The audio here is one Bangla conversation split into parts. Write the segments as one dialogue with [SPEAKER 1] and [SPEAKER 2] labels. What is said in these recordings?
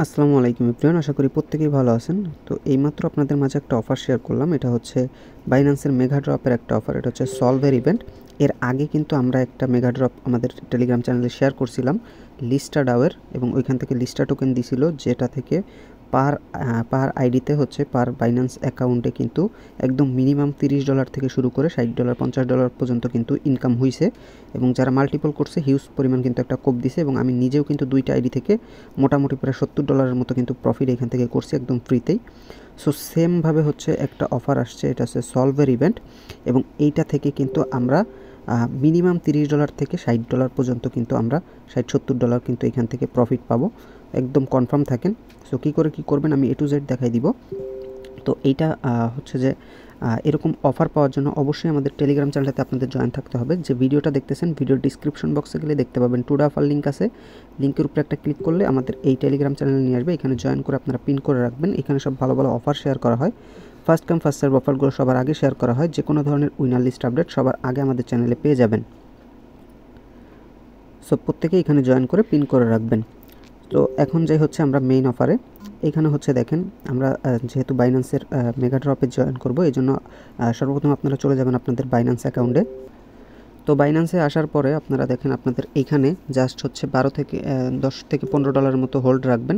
[SPEAKER 1] আসসালামু আলাইকুম এভরিওয়ান, আশা করি প্রত্যেকেই ভালো আছেন। তো এইমাত্র আপনাদের মাঝে একটা অফার শেয়ার করলাম। এটা হচ্ছে বাইন্যান্সের মেগা ড্রপের একটা অফার। এটা হচ্ছে সলভের ইভেন্ট। এর আগে কিন্তু আমরা একটা মেগা ড্রপ আমাদের টেলিগ্রাম চ্যানেলে শেয়ার করছিলাম লিস্টা ডাওয়ের, এবং ওইখান থেকে লিস্টা টোকেন দিছিল, যেটা থেকে পার আইডিতে হচ্ছে পার বাইন্যান্স অ্যাকাউন্টে কিন্তু একদম মিনিমাম $30 থেকে শুরু করে $60 $50 পর্যন্ত কিন্তু ইনকাম হয়েছে। এবং যারা মাল্টিপল করছে হিউজ পরিমাণ কিন্তু একটা কোপ দিছে, এবং আমি নিজেও কিন্তু দুইটা আইডি থেকে মোটামুটি প্রায় $70 মতো কিন্তু প্রফিট এখান থেকে করছি একদম ফ্রিতেই। সো সেমভাবে হচ্ছে একটা অফার আসছে, এটা হচ্ছে সলভের ইভেন্ট, এবং এইটা থেকে কিন্তু আমরা মিনিমাম $30 থেকে $60 পর্যন্ত কিন্তু আমরা $60-70 কিন্তু এখান থেকে প্রফিট পাবো, একদম কনফার্ম থাকেন। সো কী করে কী করবেন আমি A to Z দেখাই দিব। তো এইটা হচ্ছে যে এরকম অফার পাওয়ার জন্য অবশ্যই আমাদের টেলিগ্রাম চ্যানেলটাতে আপনাদের জয়েন থাকতে হবে। যে ভিডিওটা দেখতেছেন, ভিডিওর ডিসক্রিপশন বক্সে গেলে দেখতে পাবেন টুডে অফার লিঙ্ক আছে। লিঙ্কের উপরে একটা ক্লিক করলে আমাদের এই টেলিগ্রাম চ্যানেলে নিয়ে আসবে। এখানে জয়েন করে আপনারা পিন করে রাখবেন। এখানে সব ভালো ভালো অফার শেয়ার করা হয়। ফার্স্ট কাম ফার্স্ট সার্ভ অফারগুলো সবার আগে শেয়ার করা হয়। যে কোনো ধরনের উইনার লিস্ট আপডেট সবার আগে আমাদের চ্যানেলে পেয়ে যাবেন। সো প্রত্যেকেই এখানে জয়েন করে পিন করে রাখবেন। তো এখন যাই হচ্ছে আমরা মেইন অফারে। এখানে হচ্ছে দেখেন, আমরা যেহেতু বাইন্যান্সের মেগা ড্রপে জয়েন করব, এই জন্য সর্বপ্রথম আপনারা চলে যাবেন আপনাদের বাইন্যান্স অ্যাকাউন্টে। তো বাইন্যান্সে আসার পরে আপনারা দেখেন আপনাদের এইখানে জাস্ট হচ্ছে 10 থেকে $15 মতো হোল্ড রাখবেন,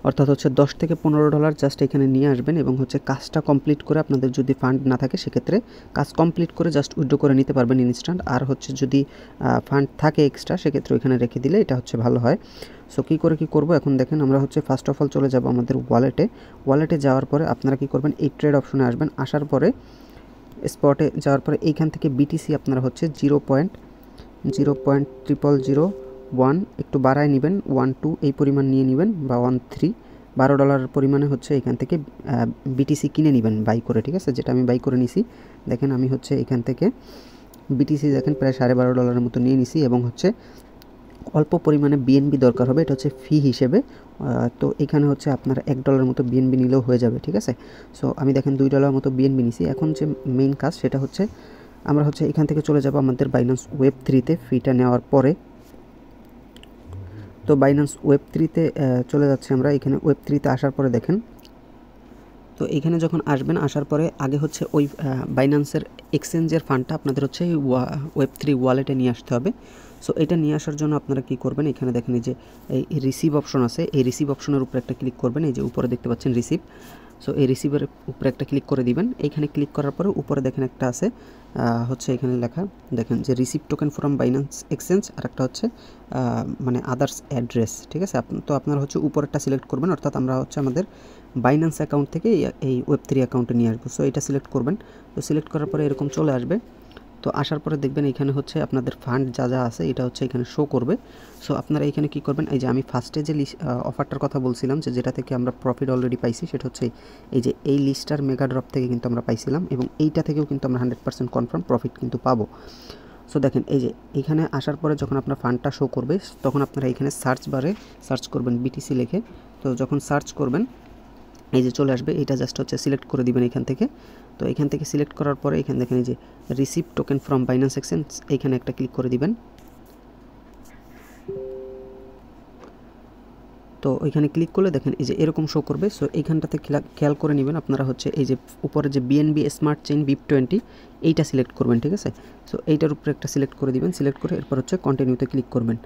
[SPEAKER 1] অর্থাৎ হচ্ছে $10 থেকে $15 জাস্ট এখানে নিয়ে আসবেন, এবং হচ্ছে কাজটা কমপ্লিট করে আপনাদের যদি ফান্ড না থাকে সেক্ষেত্রে কাজ কমপ্লিট করে জাস্ট উইথড্র করে নিতে পারবেন ইনস্ট্যান্ট। আর হচ্ছে যদি ফান্ড থাকে এক্সট্রা সেক্ষেত্রে ওইখানে রেখে দিলে এটা হচ্ছে ভালো হয়। সো কী করে কী করবো এখন দেখেন, আমরা হচ্ছে ফার্স্ট অফ অল চলে যাব আমাদের ওয়ালেটে যাওয়ার পরে আপনারা কী করবেন, এই ট্রেড অপশনে আসবেন। আসার পরে স্পটে যাওয়ার পরে এইখান থেকে বিটিসি আপনারা হচ্ছে 0.00001 একটু বাড়ায় নেবেন, 12 এই পরিমাণ নিয়ে নেবেন, বা 13 $12 পরিমাণে হচ্ছে এখান থেকে বিটিসি কিনে নেবেন বাই করে, ঠিক আছে? যেটা আমি বাই করে নিছি। দেখেন আমি হচ্ছে এখান থেকে বিটিসি দেখেন প্রায় $12.5 মতো নিয়ে নিছি, এবং হচ্ছে অল্প পরিমাণে বিএনবি দরকার হবে, এটা হচ্ছে ফি হিসেবে। তো এখানে হচ্ছে আপনারা $1 মতো বিএনবি নিলেও হয়ে যাবে, ঠিক আছে? সো আমি দেখেন $2 মতো বিএনবি নিছি। এখন যে মেইন কাজ সেটা হচ্ছে আমরা হচ্ছে এখান থেকে চলে যাব আমাদের বাইন্যান্স ওয়েব 3-তে ফিটা নেওয়ার পরে। তো বাইন্যান্স ওয়েব 3-তে চলে যাচ্ছে আমরা। এখানে ওয়েব 3-তে আসার পরে দেখেন, তো এখানে যখন আসবেন, আসার পরে আগে হচ্ছে ওই বাইন্যান্সের এক্সচেঞ্জের ফান্ডটা আপনাদের হচ্ছে ওয়েব 3 ওয়ালেটে নিয়ে আসতে হবে। সো এটা নিয়ে আসার জন্য আপনারা কী করবেন, এখানে দেখেন এই যে এই রিসিভ অপশন আছে, এই রিসিভ অপশনের উপরে একটা ক্লিক করবেন। এই যে উপরে দেখতে পাচ্ছেন রিসিভ। সো এই রিসিভের উপরে একটা ক্লিক করে দিবেন। এইখানে ক্লিক করার পরে উপরে দেখেন একটা আছে হচ্ছে এখানে লেখা, দেখেন যে receive token from Binance exchange, আর একটা হচ্ছে মানে আদার্স অ্যাড্রেস, ঠিক আছে? তো আপনারা হচ্ছে উপরেরটা সিলেক্ট করবেন, অর্থাৎ আমরা হচ্ছে আমাদের বাইন্যান্স অ্যাকাউন্ট থেকে এই ওয়েব 3 অ্যাকাউন্টে নিয়ে আসবো। সো এটা সিলেক্ট করবেন। তো সিলেক্ট করার পরে এরকম চলে আসবে। তো আসার পরে দেখবেন এখানে হচ্ছে আপনাদের ফান্ড যা যা আছে এটা হচ্ছে এখানে শো করবে। সো আপনারা এখানে কি করবেন, এই যে আমি ফার্স্টে যে অফারটার কথা বলছিলাম, যেটা থেকে আমরা প্রফিট অলরেডি পাইছি, সেটা হচ্ছে এই যে এই লিস্টার মেগা ড্রপ থেকে কিন্তু আমরা পাইছিলাম, এবং এইটা থেকেও কিন্তু আমরা 100% কনফার্ম প্রফিট কিন্তু পাবো। সো দেখেন এই যে এইখানে আসার পরে যখন আপনার ফান্ডটা শো করবে, তখন আপনারা এখানে সার্চ বারে সার্চ করবেন বিটিসি লিখে। তো যখন সার্চ করবেন এই যে চলে আসবে, এটা জাস্ট হচ্ছে সিলেক্ট করে দিবেন এখান থেকে। তো এখান থেকে সিলেক্ট করার পরে এখানে দেখেন এই যে receive token from Binance exchange, এইখানে একটা ক্লিক করে দিবেন। তো ওইখানে ক্লিক করলে দেখেন এই যে এরকম শো করবে। সো এইখানটাতে খেয়াল করে নেবেন আপনারা হচ্ছে এই যে উপরে যে বিএনবি স্মার্ট চেইন BIP20 এইটা সিলেক্ট করবেন, ঠিক আছে? সো এইটার উপরে একটা সিলেক্ট করে দিবেন। সিলেক্ট করে এরপর হচ্ছে কন্টিনিউতে ক্লিক করবেন।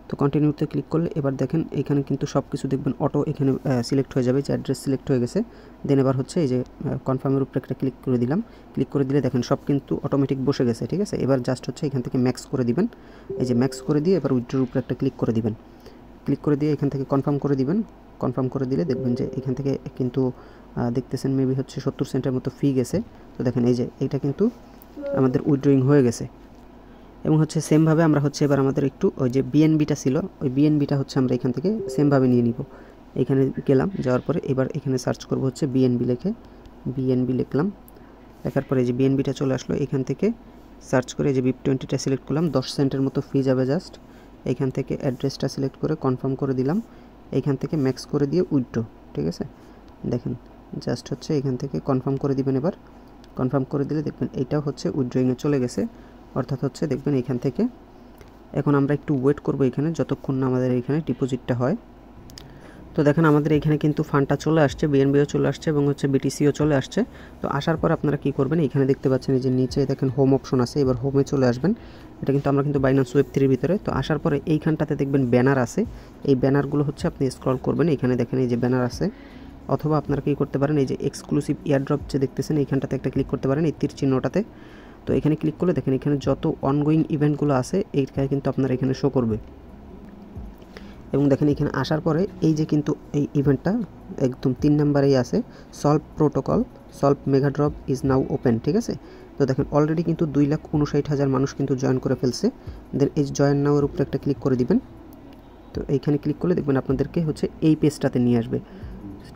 [SPEAKER 1] তো কন্টিনিউতে ক্লিক করলে এবার দেখেন এখানে কিন্তু সব কিছু দেখবেন অটো এখানে সিলেক্ট হয়ে যাবে, যে অ্যাড্রেস সিলেক্ট হয়ে গেছে। দেন এবার হচ্ছে এই যে কনফার্মের উপরে একটা ক্লিক করে দিলাম। ক্লিক করে দিলে দেখেন সব কিন্তু অটোমেটিক বসে গেছে, ঠিক আছে? এবার জাস্ট হচ্ছে এখান থেকে ম্যাক্স করে দিবেন। এই যে ম্যাক্স করে দিয়ে এবার উইথড্রোর উপরে একটা ক্লিক করে দিবেন। ক্লিক করে দিয়ে এখান থেকে কনফার্ম করে দিবেন। কনফার্ম করে দিলে দেখবেন যে এখান থেকে কিন্তু দেখতেছেন মেবি হচ্ছে 70 সেন্টের মতো ফি গেছে। তো দেখেন এই যে এইটা কিন্তু আমাদের উইথড্রয়িং হয়ে গেছে। এবং হচ্ছে সেমভাবে আমরা হচ্ছে এবার আমাদের একটু ওই যে বিএনবিটা ছিল, ওই বিএনবিটা হচ্ছে আমরা এখান থেকে সেমভাবে নিয়ে নিব। এখানে গেলাম, যাওয়ার পরে এবার এখানে সার্চ করব হচ্ছে বিএনবি লিখে, বিএনবি লিখলাম। লেখার পরে যে বিএনবিটা চলে আসলো, এখান থেকে সার্চ করে যে BIP20টা সিলেক্ট করলাম, 10 সেন্টের মতো ফি যাবে জাস্ট। এইখান থেকে অ্যাড্রেসটা সিলেক্ট করে কনফার্ম করে দিলাম। এইখান থেকে ম্যাক্স করে দিয়ে উইথড্রো, ঠিক আছে? দেখেন জাস্ট হচ্ছে এখান থেকে কনফার্ম করে দিবেন। এবার কনফার্ম করে দিলে দেখবেন এইটাও হচ্ছে উইথড্রয়িংয়ে চলে গেছে, অর্থাৎ হচ্ছে দেখবেন এখান থেকে। এখন আমরা একটু ওয়েট করব এখানে যতক্ষণ না আমাদের এখানে ডিপোজিটটা হয়। তো দেখেন আমাদের এখানে কিন্তু ফান্ডটা চলে আসছে, বিএনবিও চলে আসছে এবং হচ্ছে বিটিসিও চলে আসছে। তো আসার পর আপনারা কি করবেন, এখানে দেখতে পাচ্ছেন এই যে নিচে দেখেন হোম অপশন আছে, এবার হোমে চলে আসবেন। এটা কিন্তু আমরা কিন্তু বাইন্যান্স ওয়েব 3 ভিতরে। তো আসার পরে এইখানটাতে দেখবেন ব্যানার আছে, এই ব্যানারগুলো হচ্ছে আপনি স্ক্রল করবেন, এখানে দেখেন এই যে ব্যানার আছে। অথবা আপনারা কী করতে পারেন, এই যে এক্সক্লুসিভ এয়ারড্রপ যে দেখতেছেন এইখানটাতে একটা ক্লিক করতে পারেন, এই তীর চিহ্নটাতে। তো এখানে ক্লিক করলে দেখেন এখানে যত অনগোয়িং ইভেন্টগুলো আছে এইটা কিন্তু আপনার এখানে শো করবে। এবং দেখেন এখানে আসার পরে এই যে কিন্তু এই ইভেন্টটা একদম 3 নম্বরেই আছে, solve protocol, solve mega drop is now open, ঠিক আছে। তো দেখেন অলরেডি কিন্তু 2,59,000 মানুষ কিন্তু জয়েন করে ফেলছে। দেন এই জয়েন নাওয়ের উপরে একটা ক্লিক করে দিবেন। তো এইখানে ক্লিক করলে দেখবেন আপনাদেরকে হচ্ছে এই পেজটাতে নিয়ে আসবে,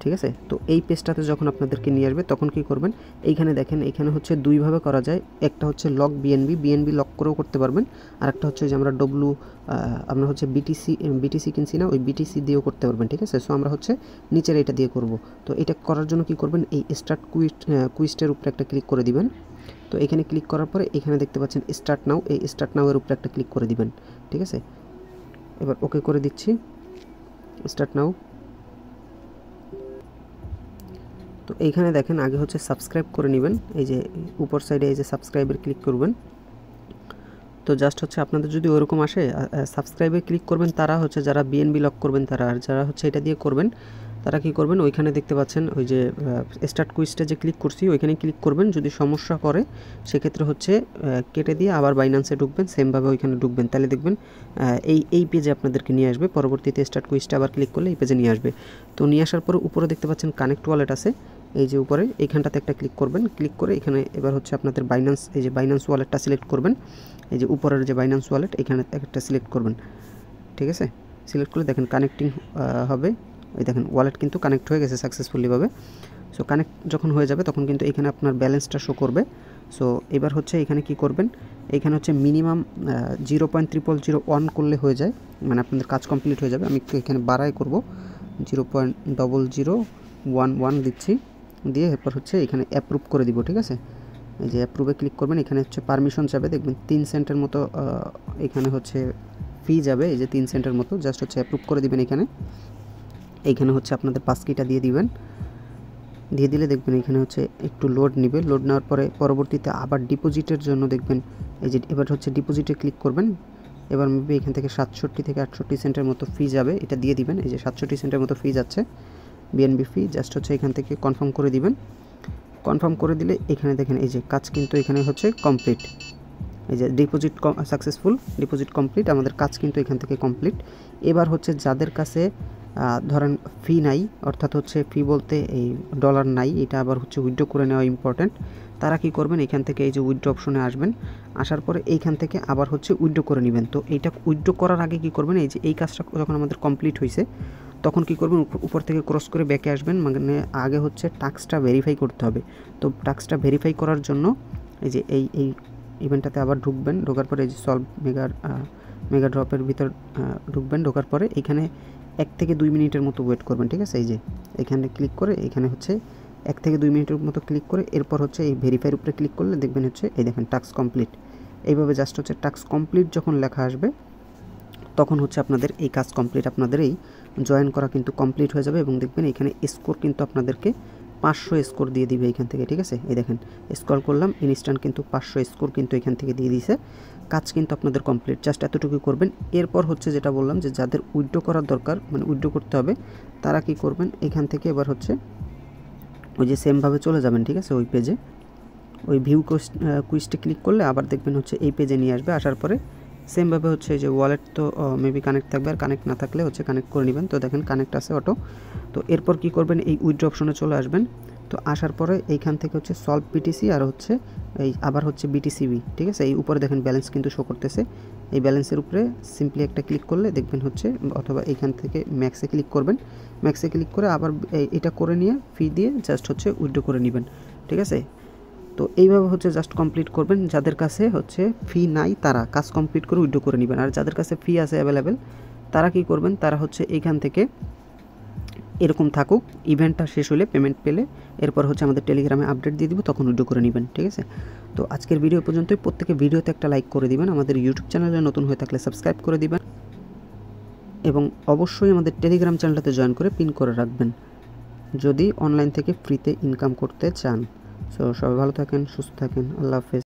[SPEAKER 1] ঠিক আছে। তো এই পেজটাতে যখন আপনাদেরকে নিয়ে আসবে তখন কি করবেন, এইখানে দেখেন এখানে হচ্ছে দুইভাবে করা যায়। একটা হচ্ছে লক বিএনবি লক করেও করতে পারবেন, আর একটা হচ্ছে যে আমরা আমরা হচ্ছে বিটিসি কিনছি না, ওই বিটিসি দিয়েও করতে পারবেন, ঠিক আছে। সো আমরা হচ্ছে নিচের এটা দিয়ে করব। তো এটা করার জন্য কি করবেন, এই স্টার্ট কুইস্টের উপরে একটা ক্লিক করে দিবেন। তো এখানে ক্লিক করার পরে এখানে দেখতে পাচ্ছেন স্টার্ট নাও, এই স্টার্ট নাও এর উপরে একটা ক্লিক করে দিবেন, ঠিক আছে। এবার ওকে করে দিচ্ছি, স্টার্ট নাও। তো এইখানে দেখেন আগে হচ্ছে সাবস্ক্রাইব করে নেবেন, এই যে উপর সাইডে এই যে সাবস্ক্রাইবের ক্লিক করবেন। তো জাস্ট হচ্ছে আপনাদের যদি ওরকম আসে সাবস্ক্রাইবে ক্লিক করবেন, তারা হচ্ছে যারা বিএনবি লক করবেন তারা, আর যারা হচ্ছে এটা দিয়ে করবেন তারা কি করবেন, ওইখানে দেখতে পাচ্ছেন ওই যে স্টার্ট কুইজটা যে ক্লিক করছি ওইখানে ক্লিক করবেন। যদি সমস্যা করে সেক্ষেত্রে হচ্ছে কেটে দিয়ে আবার বাইন্যান্সে ঢুকবেন, সেমভাবে ওইখানে ঢুকবেন, তাহলে দেখবেন এই পেজে আপনাদেরকে নিয়ে আসবে। পরবর্তীতে স্টার্ট কুইজটা আবার ক্লিক করলে এই পেজে নিয়ে আসবে। তো নিয়ে আসার পরে উপরে দেখতে পাচ্ছেন কানেক্ট ওয়ালেট আছে, এই যে উপরে এইখানটাতে একটা ক্লিক করবেন। ক্লিক করে এখানে এবার হচ্ছে আপনাদের বাইন্যান্স, এই যে বাইন্যান্স ওয়ালেটটা সিলেক্ট করবেন, এই যে উপরের যে বাইন্যান্স ওয়ালেট এখানে একটা সিলেক্ট করবেন, ঠিক আছে। সিলেক্ট করলে দেখেন কানেক্টিং হবে, এই দেখেন ওয়ালেট কিন্তু কানেক্ট হয়ে গেছে সাকসেসফুলিভাবে। সো কানেক্ট যখন হয়ে যাবে তখন কিন্তু এখানে আপনার ব্যালেন্সটা শো করবে। সো এবার হচ্ছে এখানে কি করবেন, এখানে হচ্ছে মিনিমাম 0.0001 করলে হয়ে যায়, মানে আপনাদের কাজ কমপ্লিট হয়ে যাবে। আমি এখানে বাড়াই করব, 0.0011 দিচ্ছি, দিয়ে এরপর হচ্ছে এখানে অ্যাপ্রুভ করে দিব, ঠিক আছে। এই যে অ্যাপ্রুভে ক্লিক করবেন, এখানে হচ্ছে পারমিশন যাবে, দেখবেন 3 সেন্টের মতো এখানে হচ্ছে ফি যাবে, এই যে 3 সেন্টের মতো। জাস্ট হচ্ছে অ্যাপ্রুভ করে দিবেন। এইখানে হচ্ছে আপনাদের পাসকিটা দিয়ে দিবেন, দিয়ে দিলে দেখবেন এখানে হচ্ছে একটু লোড নেবে। লোড নেওয়ার পরে পরবর্তীতে আবার ডিপোজিটের জন্য দেখবেন এই যে এবার হচ্ছে ডিপোজিটে ক্লিক করবেন। এবার মেবি এখান থেকে 67 থেকে 68 সেন্টের মতো ফি যাবে, এটা দিয়ে দিবেন। এই যে 67 সেন্টের মতো ফি যাচ্ছে বিএনবি ফি, জাস্ট হচ্ছে এখান থেকে কনফার্ম করে দিবেন। কনফার্ম করে দিলে এখানে দেখেন এই যে কাজ কিন্তু এখানে হচ্ছে কমপ্লিট, এই যে ডিপোজিট সাকসেসফুল, ডিপোজিট কমপ্লিট, আমাদের কাজ কিন্তু এখান থেকে কমপ্লিট। এবার হচ্ছে যাদের কাছে ধরেন ফি নাই, অর্থাৎ হচ্ছে ফি বলতে এই ডলার নাই, এটা আবার হচ্ছে উইথড্র করে নেওয়া ইম্পর্ট্যান্ট, তারা কি করবেন, এখান থেকে এই যে উইথড্র অপশনে আসবেন। আসার পরে এইখান থেকে আবার হচ্ছে উইথড্র করে নেবেন। তো এইটা উইথড্র করার আগে কি করবেন, এই যে এই কাজটা যখন আমাদের কমপ্লিট হয়েছে তখন কি করবেন, উপর থেকে ক্রস করে ব্যাকে আসবেন, মানে আগে হচ্ছে টাস্কটা ভেরিফাই করতে হবে। তো টাস্কটা ভেরিফাই করার জন্য এই যে এই ইভেন্টটাতে আবার ঢুকবেন। ঢোকার পরে এই যে সলভ মেগা ড্রপের ভিতর ঢুকবেন। ঢোকার পরে এখানে 1 থেকে 2 মিনিটের মতো ওয়েট করবেন, ঠিক আছে। এই যে এখানে ক্লিক করে এখানে হচ্ছে 1 থেকে 2 মিনিটের মতো ক্লিক করে এরপর হচ্ছে এই ভেরিফাইয়ের উপরে ক্লিক করলে দেখবেন হচ্ছে এই দেখেন টাস্ক কমপ্লিট। এইভাবে জাস্ট হচ্ছে টাস্ক কমপ্লিট যখন লেখা আসবে তখন হচ্ছে আপনাদের এই কাজ কমপ্লিট, আপনাদের এই জয়েন করা কিন্তু কমপ্লিট হয়ে যাবে। এবং দেখবেন এখানে স্কোর কিন্তু আপনাদেরকে 500 স্কোর দিয়ে দিবে এখান থেকে, ঠিক আছে। এই দেখেন স্ক্রল করলাম, ইনস্ট্যান্ট কিন্তু 500 স্কোর কিন্তু এখান থেকে দিয়ে দিয়েছে। কাজ কিন্তু আপনাদের কমপ্লিট, জাস্ট এতটুকু করবেন। এরপর হচ্ছে যেটা বললাম যে যাদের উইথড্র করার দরকার, মানে উইথড্র করতে হবে, তারা কি করবেন, এখান থেকে এবার হচ্ছে ওই যে সেমভাবে চলে যাবেন, ঠিক আছে। ওই পেজে ওই ভিউ কুইজটে ক্লিক করলে আবার দেখবেন হচ্ছে এই পেজে নিয়ে আসবে। আসার পরে সেমভাবে হচ্ছে যে ওয়ালেট তো মেবি কানেক্ট থাকবে, আর কানেক্ট না থাকলে হচ্ছে কানেক্ট করে নেবেন। তো দেখেন কানেক্ট আছে অটো। তো এরপর কি করবেন, এই উইথড্র অপশনে চলে আসবেন। তো আসার পরে এইখান থেকে হচ্ছে সলভ বিটিসি আর হচ্ছে এই আবার হচ্ছে বিটিসিবি, ঠিক আছে। এই উপরে দেখেন ব্যালেন্স কিন্তু শো করতেছে, এই ব্যালেন্সের উপরে সিম্পলি একটা ক্লিক করলে দেখবেন হচ্ছে, অথবা এইখান থেকে ম্যাক্সে ক্লিক করবেন। ম্যাক্সে ক্লিক করে আবার এটা করে নিয়ে ফি দিয়ে জাস্ট হচ্ছে উইথড্র করে নেবেন, ঠিক আছে। তো এইভাবে হচ্ছে জাস্ট কমপ্লিট করবেন। যাদের কাছে হচ্ছে ফি নাই তারা কাজ কমপ্লিট করে উইথড্র করে নেবেন, আর যাদের কাছে ফি আছে অ্যাভেলেবেল তারা কি করবেন, তারা হচ্ছে এইখান থেকে এরকম থাকুক, ইভেন্টটা শেষ হলে পেমেন্ট পেলে এরপর হচ্ছে আমাদের টেলিগ্রামে আপডেট দিয়ে দিব, তখন উইথড্র করে নেবেন, ঠিক আছে। তো আজকের ভিডিও পর্যন্তই। প্রত্যেকে ভিডিওতে একটা লাইক করে দিবেন, আমাদের ইউটিউব চ্যানেলে নতুন হয়ে থাকলে সাবস্ক্রাইব করে দিবেন এবং অবশ্যই আমাদের টেলিগ্রাম চ্যানেলটাতে জয়েন করে পিন করে রাখবেন যদি অনলাইন থেকে ফ্রিতে ইনকাম করতে চান। সো সবাই ভালো থাকেন, সুস্থ থাকেন, আল্লাহ হাফেজ।